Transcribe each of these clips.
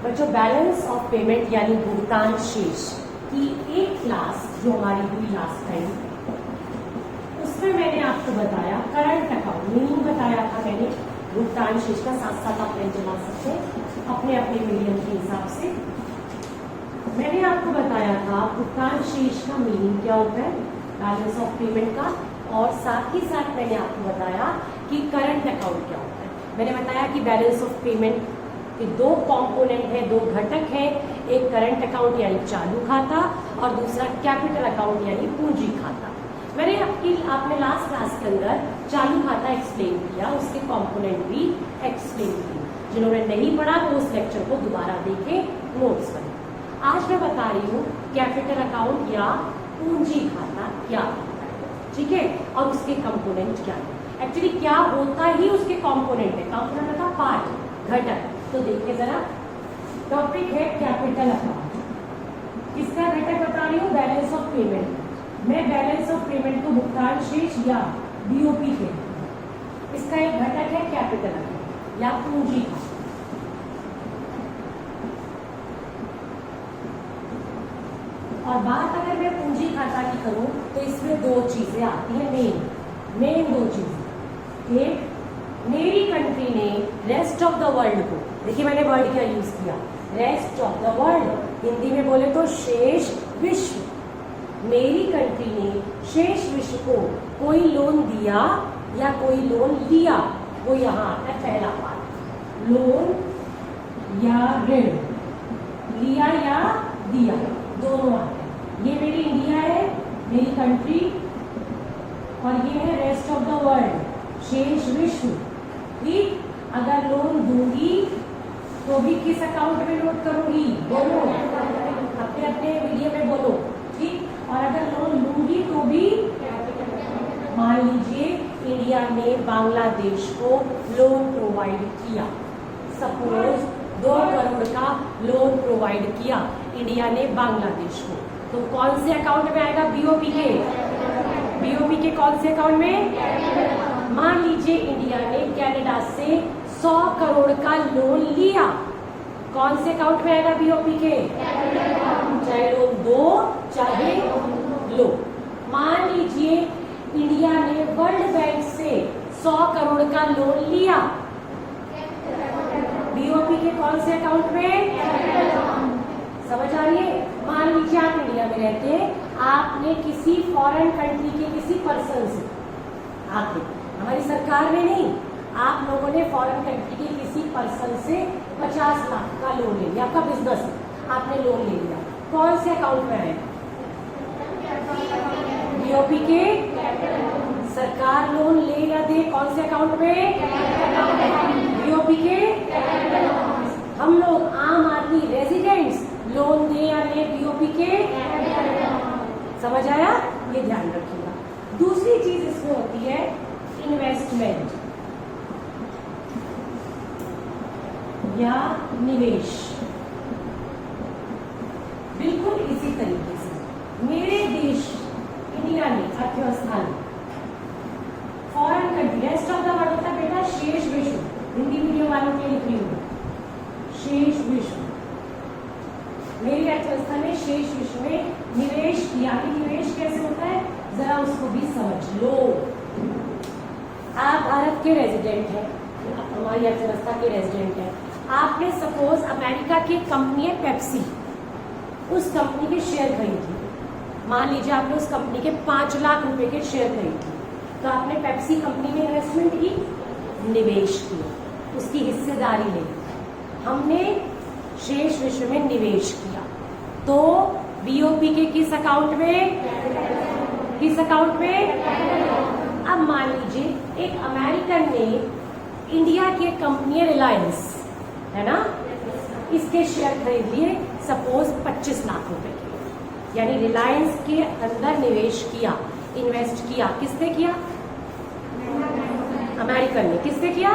बच्चों balance of payment यानी भुगतान शेष की एक क्लास जो हमारी हुई लास्ट टाइम, उसमें मैंने आपको बताया करंट अकाउंट मीनिंग बताया था मैंने। भुगतान शेष का साथ साथ आप पेन चला सकते हैं अपने अपने मीडियम के हिसाब से। मैंने आपको बताया था भुगतान शेष का मीनिंग क्या होता है, बैलेंस ऑफ पेमेंट का, और साथ ही साथ मैंने आपको बताया कि करंट अकाउंट क्या होता है। मैंने बताया कि बैलेंस ऑफ पेमेंट के दो कंपोनेंट है, दो घटक है, एक करंट अकाउंट यानी चालू खाता और दूसरा कैपिटल अकाउंट यानी पूंजी खाता। मैंने आपने लास्ट क्लास के अंदर चालू खाता एक्सप्लेन किया, उसके कंपोनेंट भी एक्सप्लेन किए। जिन्होंने नहीं पढ़ा वो उस लेक्चर को दोबारा देखें, नोट्स बने। आज मैं बता रही हूँ कैपिटल अकाउंट या पूंजी खाता क्या होता है, ठीक है, और उसके कंपोनेंट क्या है। एक्चुअली क्या होता ही उसके कंपोनेंट है, कंपोनेंट का पार्ट, घटक। तो देखिए जरा, टॉपिक है कैपिटल अकाउंट। किसका घटक बता रही हूँ, बैलेंस ऑफ पेमेंट। मैं बैलेंस ऑफ पेमेंट को भुगतान शेष या बीओपी के, इसका एक घटक है कैपिटल अकाउंट या पूंजी खाता। और बात अगर मैं पूंजी खाता की करूं तो इसमें दो चीजें आती हैं, मेन दो चीजें। एक, मेरी कंट्री ने रेस्ट ऑफ द वर्ल्ड को, देखिए मैंने वर्ड क्या यूज किया, rest of the world, Hindi में बोले तो शेष विश्व। मेरी कंट्री ने शेष विश्व को कोई लोन दिया या कोई लोन लिया, वो यहाँ आता है पहला पार्ट। लोन या ऋण, लिया या दिया, दोनों आते हैं। ये मेरी इंडिया है, मेरी कंट्री, और ये है रेस्ट ऑफ द वर्ल्ड, शेष विश्व। ठीक, अगर लोन दूंगी तो भी किस अकाउंट में नोट करूंगी, बोलो, अपने अपने वीडियो में बोलो, ठीक। और अगर लोन लूंगी तो भी, मान लीजिए इंडिया ने बांग्लादेश को लोन प्रोवाइड किया, सपोज 2 करोड़ का लोन प्रोवाइड किया इंडिया ने बांग्लादेश को, तो कौन से अकाउंट में आएगा, बीओपी के, बीओपी के कौन से अकाउंट में। मान लीजिए इंडिया ने कनाडा से 100 करोड़ का लोन लिया, कौन से अकाउंट में आएगा, बीओपी के, चाहे लोन दो चाहे लो। मान लीजिए इंडिया ने वर्ल्ड बैंक से 100 करोड़ का लोन लिया, बीओपी के कौन से अकाउंट में, समझ आ रही है। मान लीजिए आप इंडिया में रहते हैं, आपने किसी फॉरेन कंट्री के किसी पर्सन से, आपने, हमारी सरकार ने नहीं, आप लोगों ने फॉरेन कंट्री के किसी पर्सन से 50 लाख का लोन ले लिया, आपका बिजनेस, आपने लोन ले लिया, कौन से अकाउंट में है, बीओपी के। सरकार लोन ले या दे कौन से अकाउंट में, बीओपी के। हम लोग आम आदमी रेजिडेंट्स लोन दे या ले, बीओपी के। समझ आया, ये ध्यान रखिएगा। दूसरी चीज इसमें होती है इन्वेस्टमेंट या निवेश। बिल्कुल इसी तरीके से मेरे देश इंडिया ने, अर्थव्यवस्था ने, foreign country, rest of the world होता है बेटा शेष विश्व, हिंदी मीडियम वालों के लिए लिख रही हूँ, शेष विश्व। मेरी अर्थव्यवस्था ने शेष विश्व में निवेश किया। निवेश कैसे होता है, जरा उसको भी समझ लो। आप भारत के रेजिडेंट हैं, हमारी अर्थव्यवस्था के रेजिडेंट हैं, आपने सपोज अमेरिका की कंपनी है पेप्सी, उस कंपनी के शेयर खरीदे, मान लीजिए आपने उस कंपनी के 5 लाख रुपए के शेयर खरीदे, तो आपने पेप्सी कंपनी में इन्वेस्टमेंट की, निवेश किया, उसकी हिस्सेदारी ली, हमने शेष विश्व में निवेश किया। तो बीओपी के किस अकाउंट में, किस अकाउंट में। अब मान लीजिए एक अमेरिकन ने इंडिया की एक कंपनी है रिलायंस, है ना, इसके शेयर खरीद लिए सपोज 25 लाख रुपए के, यानी रिलायंस के अंदर निवेश किया, इन्वेस्ट किया, किसने किया, अमेरिकन ने। किसने किया,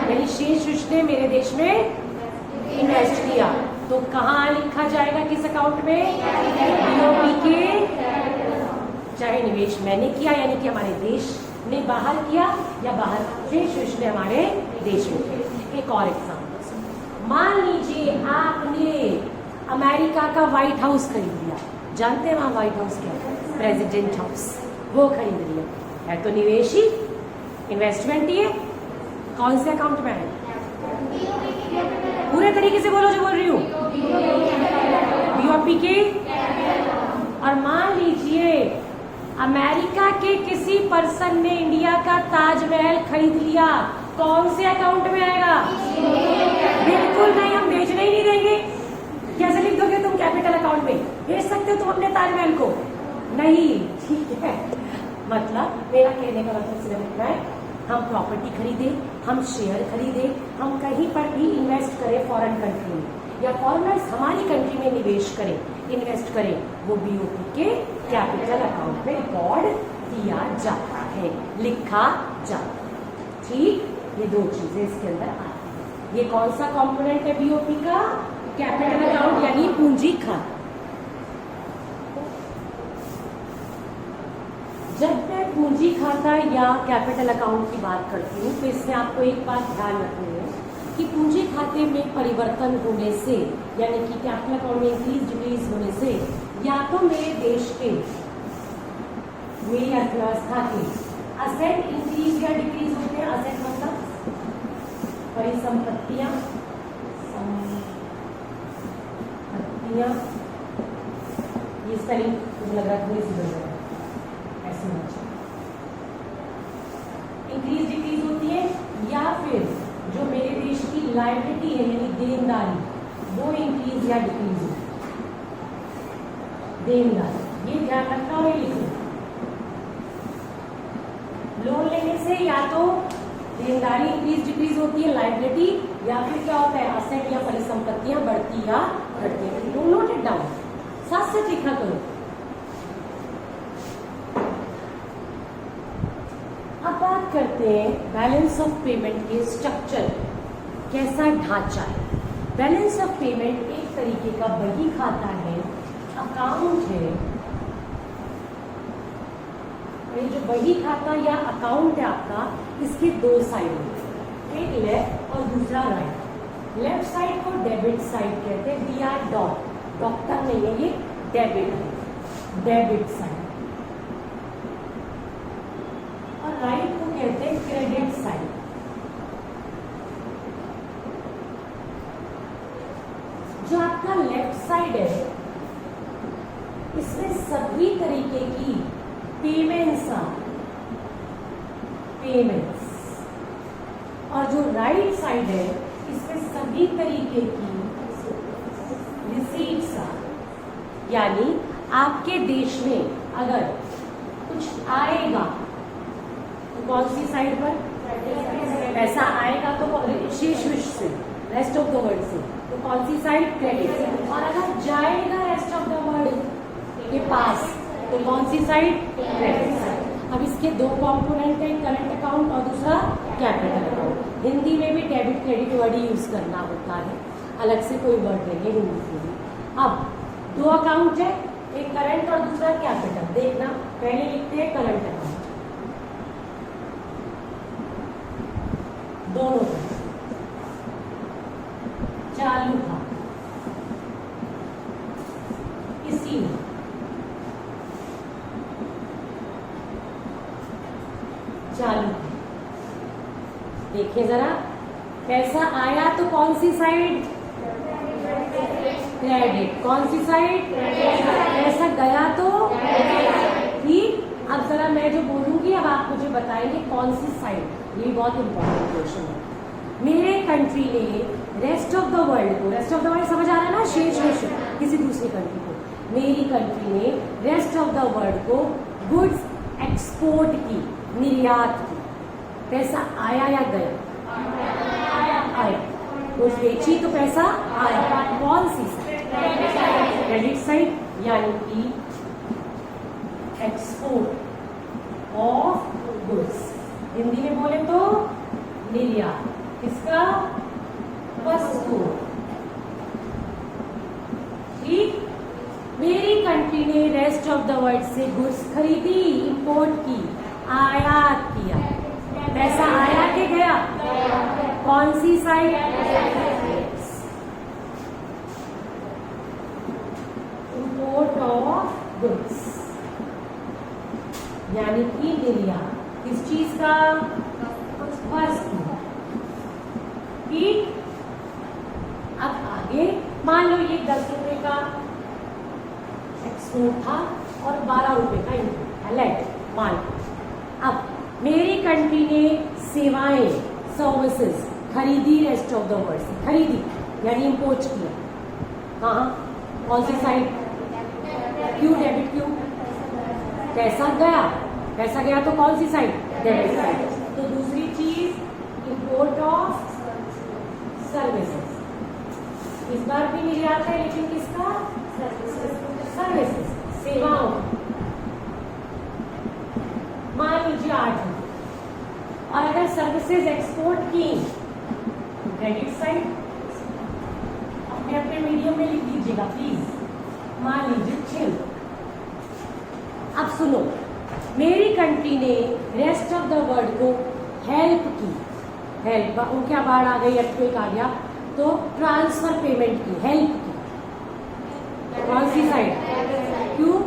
यानी शेष विश्व ने मेरे देश में इन्वेस्ट किया। तो कहाँ लिखा जाएगा, किस अकाउंट में, बीओपी के। चाहे निवेश मैंने किया यानी कि हमारे देश ने बाहर किया, या बाहर शेष विश्व ने हमारे देश में किया। एक और एग्जाम्पल, मान लीजिए आपने अमेरिका का व्हाइट हाउस खरीद लिया, जानते हैं वहां व्हाइट हाउस क्या है? प्रेसिडेंट हाउस, वो खरीद लिया, है तो निवेश ही, इन्वेस्टमेंट ही है। कौन से अकाउंट में है? पूरे तरीके से बोलो जो बोल रही हूँ। बीओपी के। और मान लीजिए अमेरिका के किसी पर्सन ने इंडिया का ताजमहल खरीद लिया, कौन से अकाउंट में आएगा? बिल्कुल नहीं, हम बेचने ही नहीं देंगे। कैसे लिख दोगे तुम कैपिटल अकाउंट में? बेच सकते हो तुम अपने ताजमहल को? नहीं, ठीक है। मतलब मेरा कहने का मतलब सिर्फ है, हम प्रॉपर्टी खरीदे, हम शेयर खरीदे, हम कहीं पर भी इन्वेस्ट करें फॉरेन कंट्री में, या फॉरेनर्स हमारी कंट्री में निवेश करें, इन्वेस्ट करें, वो बीओपी के कैपिटल अकाउंट में रिकॉर्ड किया जाता है, लिखा जाता है। ठीक, ये दो चीजें इसके अंदर आती हैं। ये कौन सा कंपोनेंट है बीओपी का? कैपिटल अकाउंट यानी पूंजी खाता। जब मैं पूंजी खाता या कैपिटल अकाउंट की बात करती हूँ तो इसमें आपको एक बात ध्यान रखनी है कि पूंजी खाते में परिवर्तन होने से, यानी कि कैपिटल अकाउंट में इंक्रीज डिक्रीज होने से, या तो मेरे देश के, मेरी अर्थव्यवस्था के असेट इंक्रीज या डिक्रीज होते हैं। असेट मतलब परिसंपत्तियां, ये स्पेलिंग मुझे लग रहा है थोड़ी सी गड़बड़ है, ऐसे होना चाहिए। इंक्रीज डिक्रीज होती है, या फिर जो मेरे देश की लायबिलिटी है यानी देनदारी, वो इंक्रीज या डिक्रीज होती है। देनदारी, ये ध्यान रखना और ये लिखना। लोन लेने से या तो देनदारी इंक्रीज डिक्रीज होती है, लायबिलिटी, या फिर क्या होता है? असेट या परिसंपत्तियां बढ़ती या घटती है। डू नोट इट डाउन, साथ साथ लिखा करो। अब बात करते हैं बैलेंस ऑफ पेमेंट के स्ट्रक्चर, कैसा ढांचा है। बैलेंस ऑफ पेमेंट एक तरीके का बही खाता है, अकाउंट है। ये जो बही खाता या अकाउंट है आपका, इसके दो साइड हैं, एक लेफ्ट और दूसरा राइट। लेफ्ट साइड को डेबिट साइड कहते हैं, डी आर डॉट, डॉक्टर नहीं है ये, डेबिट है, डेबिट साइड। और राइट को कहते हैं क्रेडिट साइड। जो आपका लेफ्ट साइड है, इसमें सभी तरीके की पेमेंट्स, और जो राइट साइड है, इसमें सभी तरीके की रिसीट्स, यानी आपके देश में अगर कुछ आएगा तो कौन सी साइड पर? पैसा आएगा तो शेष विश्व से, रेस्ट ऑफ द वर्ल्ड से, तो कौन सी साइड? क्रेडिट। और अगर जाएगा रेस्ट ऑफ द वर्ल्ड के पास तो कौन सी साइड? Credit side. अब इसके दो कंपोनेंट हैं, करंट अकाउंट और दूसरा कैपिटल अकाउंट। हिंदी में भी डेबिट क्रेडिट वर्ड यूज करना होता है, अलग से कोई वर्ड नहीं है हिंदी के लिए। अब दो अकाउंट है, एक करंट और दूसरा कैपिटल। देखना, पहले लिखते हैं करंट अकाउंट, दोनों चालू था इसी में, चालू। देखिए जरा, पैसा आया तो कौन सी साइड? क्रेडिट। कौन सी साइड? पैसा गया तो ठीक। अब जरा मैं जो बोलूंगी अब आप मुझे बताएंगे कौन सी साइड। ये बहुत इंपॉर्टेंट क्वेश्चन है। मेरे कंट्री ने रेस्ट ऑफ द वर्ल्ड को, रेस्ट ऑफ द वर्ल्ड समझ आ रहा है ना, शेष विश्व, किसी दूसरी कंट्री को, मेरी कंट्री ने रेस्ट ऑफ द वर्ल्ड को गुड्स एक्सपोर्ट की, निर्यात की। पैसा आया या गया? आया। गुड्स बेची तो पैसा आया। कौन सी साइड? क्रेडिट साइड, यानी कि एक्सपोर्ट ऑफ गुड्स। हिंदी में बोले तो निर्यात। किसका? वस्तु। ठीक। मेरी कंट्री ने रेस्ट ऑफ द वर्ल्ड से गुड्स खरीदी, इंपोर्ट की, आयात किया। पैसा आया कि गया? कौन सी साइड? ये मान लो ये 10 रुपए का एक्सपोर्ट था और 12 रुपए का इनपुट था, लेट मान लो। अब मेरी कंट्री ने सेवाएं सर्विसेज खरीदी रेस्ट ऑफ द वर्ल्ड से, खरीदी यानी इम्पोर्ट किया। कहाँ, कौन सी साइड? क्यों डेबिट? क्यों? पैसा गया, पैसा गया तो कौन सी साइड? Debit side. तो दूसरी चीज इम्पोर्ट ऑफ सर्विसेज, इस बार भी निर्यात है लेकिन किसका? सर्विसेज, सेवाओं। मान लीजिए 8 रुपए, और अगर सर्विसेज एक्सपोर्ट की क्रेडिट साइड, अपने अपने मीडियम में लिख दीजिएगा प्लीज। मान लीजिए 6 रुपए। अब सुनो, मेरी कंट्री ने रेस्ट ऑफ द वर्ल्ड को हेल्प की, हेल्प उनके बाढ़ आ गई, अर्थक्वेक आ गया, तो ट्रांसफर पेमेंट की, हेल्प की। कौन सी साइड? क्यों?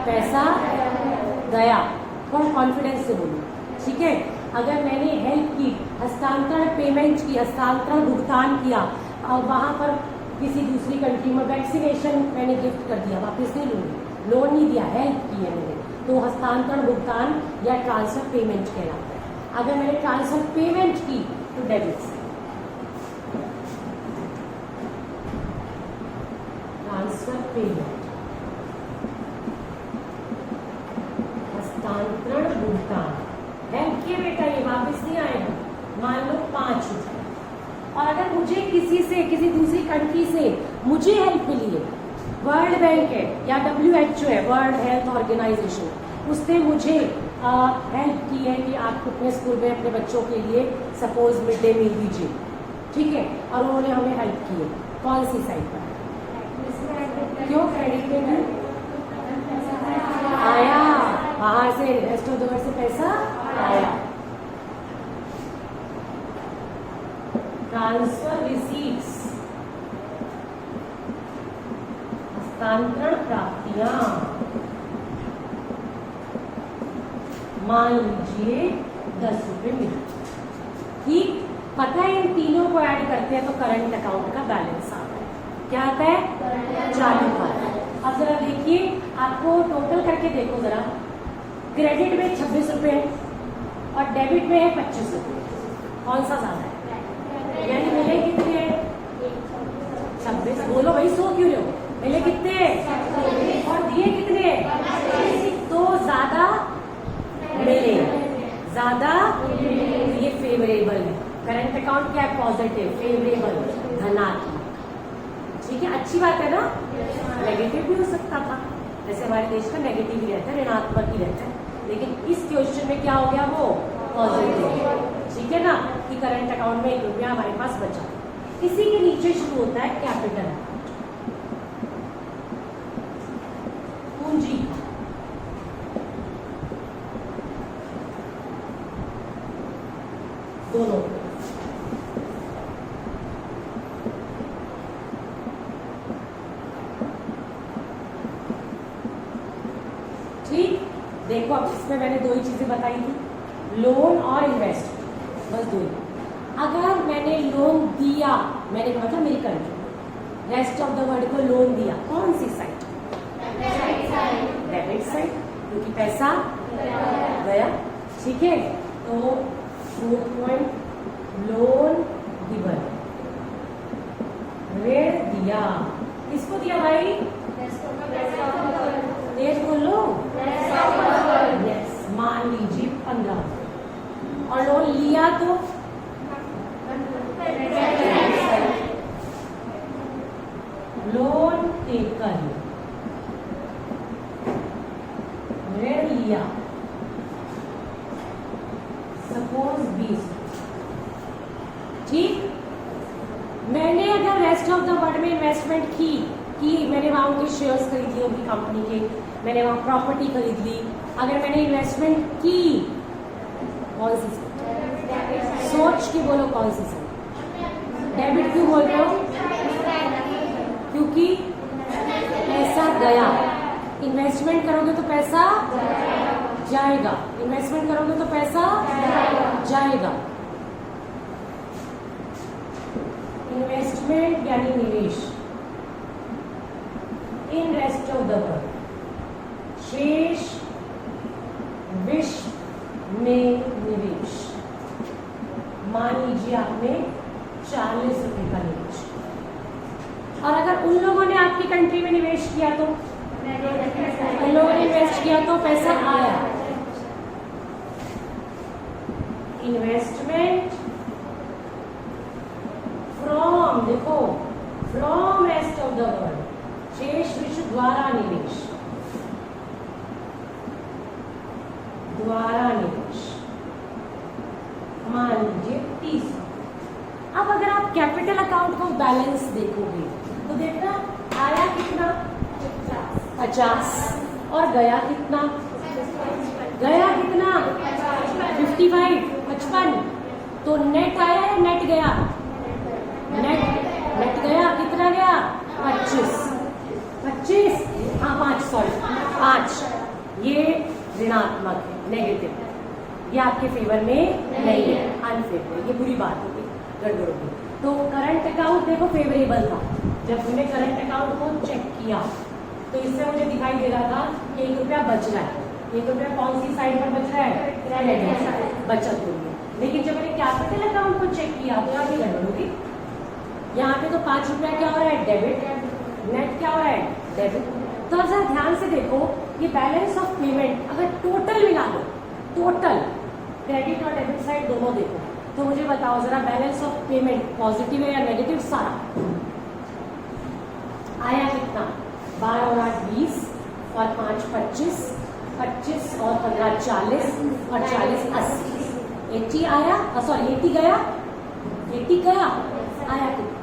पैसा गया। थोड़ा कॉन्फिडेंस से बोलो, ठीक है? अगर मैंने हेल्प की, हस्तांतरण पेमेंट की, हस्तांतरण भुगतान किया, और वहां पर किसी दूसरी कंट्री में वैक्सीनेशन मैंने गिफ्ट कर दिया, वापस नहीं लूंगी, लोन नहीं दिया, हेल्प की है मैंने, तो हस्तांतरण भुगतान या ट्रांसफर पेमेंट कहलाता है। अगर मैंने ट्रांसफर पेमेंट की तो डेबिट से, ट्रांसफर पेमेंट, हस्तांतरण भुगतान, हेल्प किए बेटा, ये वापस नहीं आएगा। मान लो 5 रुपए, और अगर मुझे किसी से, किसी दूसरी कंट्री से मुझे हेल्प मिली है, वर्ल्ड बैंक है या WHO है, वर्ल्ड हेल्थ ऑर्गेनाइजेशन, उसने मुझे हेल्प की है कि आप अपने स्कूल में अपने बच्चों के लिए सपोज मिड डे मील दीजिए, ठीक है, और उन्होंने हमें हेल्प की है, कौन सी साइड पर? क्यों? क्रेडिट में नहीं आया, बाहर से रेस्ट ऑफ द वर्ल्ड से पैसा आया। ट्रांसफर रिसीट्स, हस्तांतरण प्राप्तियां, मान लीजिए 10 रुपए मिले, ठीक? पता है इन तीनों को ऐड करते हैं तो करंट अकाउंट का बैलेंस आता है। क्या आता है? चालू खाता। अब जरा देखिए, आपको टोटल करके देखो जरा, क्रेडिट में 26 रुपए है और डेबिट में है 25 रुपए, कौन सा ज्यादा है? यानी मिले कितने? 26। बोलो भाई, सो क्यों रहे हो? मिले कितने और दिए कितने? तो ज्यादा मिले, ज्यादा, तो ये फेवरेबल है। करंट अकाउंट क्या है? पॉजिटिव, फेवरेबल, धनात्मक, ठीक है, अच्छी बात है ना? नेगेटिव भी हो सकता था, जैसे हमारे देश का नेगेटिव ही रहता है, ऋणात्मक ही रहता है, लेकिन इस क्वेश्चन में क्या हो गया? वो पॉजिटिव, ठीक है ना, कि करंट अकाउंट में 1 रुपया हमारे पास बचा। इसी के नीचे शुरू होता है कैपिटल अकाउंट, पूंजी, दोनों। ठीक, देखो अब इसमें मैंने 2 ही चीजें बताई थी, लोन और इन्वेस्टमेंट, बस 2 ही। अगर मैंने लोन दिया, मैंने कहा था मेरी country rest of the world को लोन दिया, कौन सी साइड? डेबिट साइड, क्योंकि पैसा गया, ठीक है। तो 4 पॉइंट, लोन गिवन, ऋण दिया, किसको दिया भाई? तेज बोलो। यस, मान लीजिए 15, और लोन लिया तो लोन टेकन, ऋण लिया सपोज 20, ठीक। मैंने अगर रेस्ट ऑफ द वर्ल्ड में इन्वेस्टमेंट की, मैंने वहां उनके शेयर्स खरीद लिए उनकी कंपनी के, मैंने वहां प्रॉपर्टी खरीद ली, अगर मैंने इन्वेस्टमेंट की, कौन सी? सोच के बोलो कौन सी? डेबिट क्यों बोल रहे हो? क्योंकि पैसा गया, इन्वेस्टमेंट करोगे तो पैसा जाएगा, इन्वेस्टमेंट करोगे तो पैसा जाएगा, इन्वेस्ट इन्वेस्टमेंट यानी निवेश in rest of the world, शेष विश्व में निवेश। मान लीजिए आपने 40 रुपए का निवेश, और अगर उन लोगों ने आपकी कंट्री में निवेश किया तो उन लोगों ने इन्वेस्ट किया तो पैसा आया। इन्वेस्टमेंट फ्रॉम, देखो, from rest of the world, शेष विश्व द्वारा निवेश, द्वारा निवेश मान लीजिए 30। अब अगर आप कैपिटल अकाउंट का बैलेंस देखोगे तो देखना आया कितना 50 और गया कितना 55। तो नेट आया या नेट गया? नेट गया, कितना गया 25, हाँ 5, ये ऋणात्मक है, नेगेटिव, ये आपके फेवर में नहीं है, अनफेवरेबल, ये बुरी बात होगी, गड़बड़ होगी। तो करंट अकाउंट देखो फेवरेबल था, जब हमने करंट अकाउंट को चेक किया तो इससे मुझे दिखाई दे रहा था कि 1 रुपया बच रहा है। 1 रुपया कौन सी साइड पर बच रहा है? क्रेडिट साइड, बचत हो रही है। लेकिन जब मैंने कैपिटल अकाउंट को चेक किया तो यहाँ पे गड़बड़ होगी। यहाँ पे तो 5 रुपया क्या हो रहा है? डेबिट, नेट क्या हो रहा है? डेबिट। तो अब जरा ध्यान से देखो, ये बैलेंस ऑफ पेमेंट अगर टोटल मिला लो, टोटल क्रेडिट और डेबिट साइड दोनों देखो, तो मुझे बताओ जरा बैलेंस ऑफ पेमेंट पॉजिटिव है या नेगेटिव? सारा आया कितना? 12 और 8 20 और 5 25, 25 और 15 40 और 40 80, 80 आया, सॉरी 80 गया, 80 गया, आया कितना?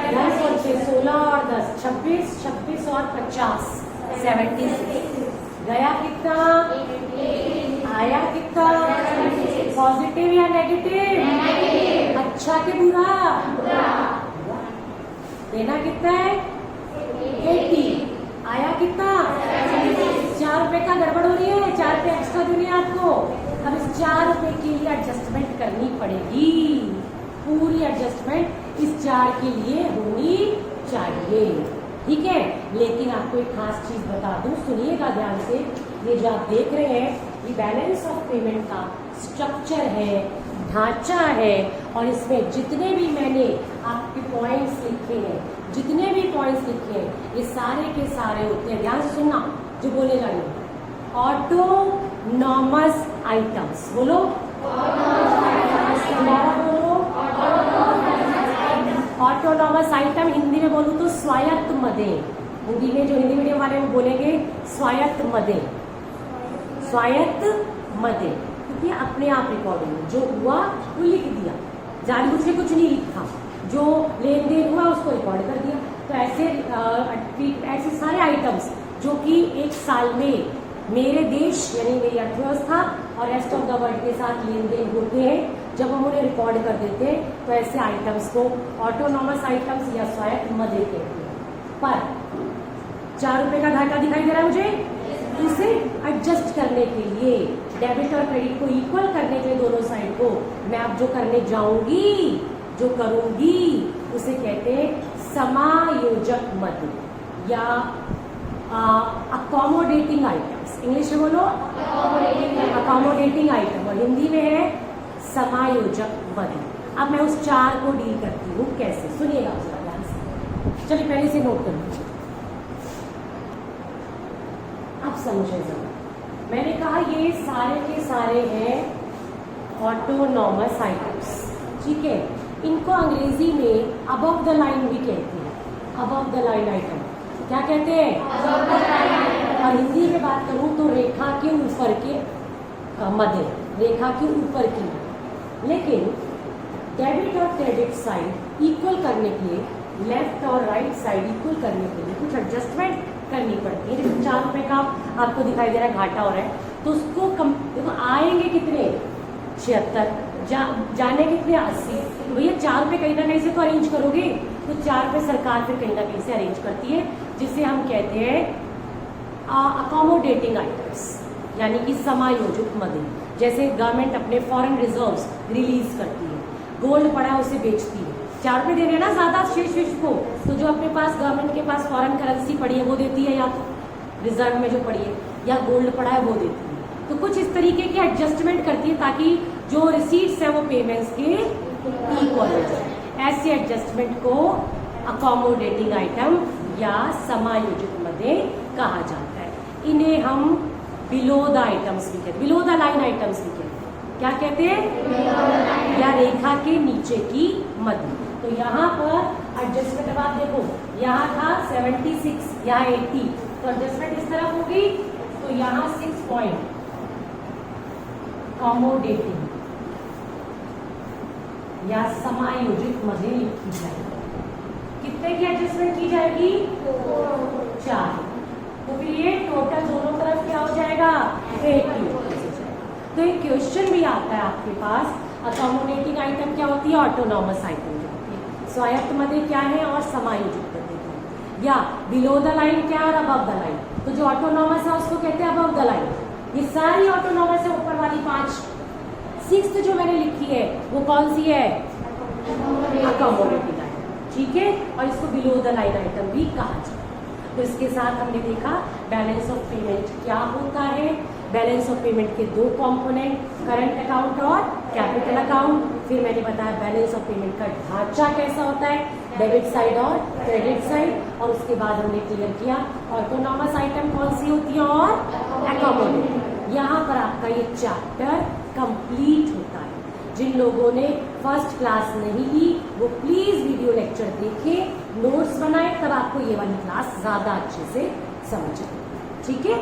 10 और 6 16 और 10 26, 26 और 50 76, गया कितना? आया कितना? पॉजिटिव या नेगेटिव? अच्छा के बुरा? देना कितना है? 80, आया कितना? 4 रुपए का गड़बड़ हो रही है, 4 रुपए एक्स्ट्रा देने आपको। अब इस 4 रुपए के लिए एडजस्टमेंट करनी पड़ेगी, पूरी एडजस्टमेंट इस 4 के लिए होनी चाहिए, ठीक है। लेकिन आपको एक खास चीज बता दूं, सुनिएगा ध्यान से, ये जो आप देख रहे हैं ये बैलेंस ऑफ पेमेंट का स्ट्रक्चर है, ढांचा है, और इसमें जितने भी मैंने आपके पॉइंट्स लिखे हैं, जितने भी पॉइंट्स लिखे हैं, ये सारे के सारे होते हैं, ध्यान से सुनना जो बोले जाएंगे, ऑटोनॉमस आइटम्स। बोलो, ऑटोनॉमस आइटम हिंदी में बोलूं तो स्वायत्त मदे, हिंदी में जो हिंदी मीडियम वाले वो बोलेंगे स्वायत्त मदे, स्वायत्त मदे, क्योंकि अपने आप रिकॉर्डिंग जो हुआ वो लिख दिया, जानबूझ के कुछ नहीं लिखा, जो लेन देन हुआ उसको रिकॉर्ड कर दिया। तो ऐसे सारे आइटम्स जो कि एक साल में मेरे देश यानी मेरी अर्थव्यवस्था और रेस्ट ऑफ द वर्ल्ड के साथ लेन देन होते हैं, जब हम उन्हें रिकॉर्ड कर देते हैं तो ऐसे आइटम्स को ऑटोनॉमस आइटम्स या स्वायत्त मदे कहते हैं। पर 4 रुपए का घाटा दिखाई दे रहा है मुझे, इसे एडजस्ट करने के लिए, डेबिट और क्रेडिट को इक्वल करने के लिए दोनों साइड को, मैं अब जो करने जाऊंगी, जो करूंगी, उसे कहते हैं समायोजक मद या अकोमोडेटिंग आइटम्स। इंग्लिश में बोलो अकोमोडेटिंग आइटम, और हिंदी में है समायोजक मद। अब मैं उस 4 को डील करती हूँ कैसे, सुनिएगा जरा ध्यान से। चलिए पहले से नोट कर लीजिए, अब समझे जरा। मैंने कहा ये सारे के सारे हैं ऑटोनॉमस आइटम्स, ठीक है। इनको अंग्रेजी में अबव द लाइन भी कहते हैं, अबव द लाइन आइटम क्या कहते हैं? और हिंदी में बात करूं तो रेखा के ऊपर के मध्य, रेखा के ऊपर की। लेकिन डेबिट और क्रेडिट साइड इक्वल करने के लिए, लेफ्ट और राइट साइड इक्वल करने के लिए कुछ एडजस्टमेंट करनी पड़ती है। जैसे 4 रुपए का आपको दिखाई दे रहा है घाटा हो रहा है, तो उसको देखो आएंगे कितने 76, जाने कितने 80, तो भैया 4 रुपए कहीं ना कहीं से तो अरेंज करोगे, तो 4 रुपए सरकार फिर कहीं ना कहीं से अरेंज करती है, जिसे हम कहते हैं अकोमोडेटिंग आइटम्स, यानी कि समायोजित मद। जैसे गवर्नमेंट अपने फॉरेन रिजर्व्स रिलीज करती है, गोल्ड पड़ा है उसे बेचती है, 4 रुपए देने ना ज्यादा शीर्ष को, तो जो अपने पास गवर्नमेंट के पास फॉरेन करेंसी पड़ी है वो देती है, या तो रिजर्व में जो पड़ी है, या गोल्ड पड़ा है वो देती है। तो कुछ इस तरीके की एडजस्टमेंट करती है ताकि जो रिसीट्स है वो पेमेंट्स के इक्वल हो जाए। ऐसे एडजस्टमेंट को अकोमोडेटिंग आइटम या समायोजित मदे कहा जाता है। इन्हें हम बिलो द आइटम्स भी कहते हैं, बिलो द लाइन आइटम्स भी कहते हैं। क्या कहते हैं? या रेखा के नीचे की मद। तो यहाँ पर एडजस्टमेंट अब आप देखो, यहाँ था 76, यहाँ 80, तो एडजस्टमेंट इस तरफ होगी, तो यहाँ 6 पॉइंट अकोमोडेटिंग या समायोजित मदे लिखी जाएगी। कितने की एडजस्टमेंट की जाएगी? 4। तो फिर ये टोटल दोनों तरफ क्या हो जाएगा? 80। तो एक क्वेश्चन भी आता है आपके पास, अकोमोडेटिंग आइटम क्या होती है, ऑटोनॉमस आइटम क्या होती है, स्वायत्त मदे क्या है और समायोजित मदे क्या है, या बिलो द लाइन क्या और अबव द लाइन। तो जो ऑटोनॉमस है उसको कहते हैं अबव द लाइन। ये सारी ऑटोनॉमस है, ऊपर वाली 5। 6th जो मैंने लिखी है वो कौन सी है? अकोमोडेटिंग आइटम, ठीक है। और इसको बिलो द लाइन आइटम भी कहा जाता है। तो इसके साथ हमने देखा बैलेंस ऑफ पेमेंट क्या होता है। बैलेंस ऑफ पेमेंट के 2 कंपोनेंट, करंट अकाउंट और कैपिटल अकाउंट। फिर मैंने बताया बैलेंस ऑफ पेमेंट का ढांचा कैसा होता है, डेबिट साइड और क्रेडिट साइड। और उसके बाद हमने क्लियर किया ऑटोनॉमस आइटम कौन सी होती है और अकोमोडेटिंग। यहाँ पर आपका ये चैप्टर कंप्लीट होता है। जिन लोगों ने फर्स्ट क्लास नहीं ली वो प्लीज वीडियो लेक्चर देखें, नोट्स बनाए, तब आपको ये वाली क्लास ज्यादा अच्छे से समझ आए, ठीक है।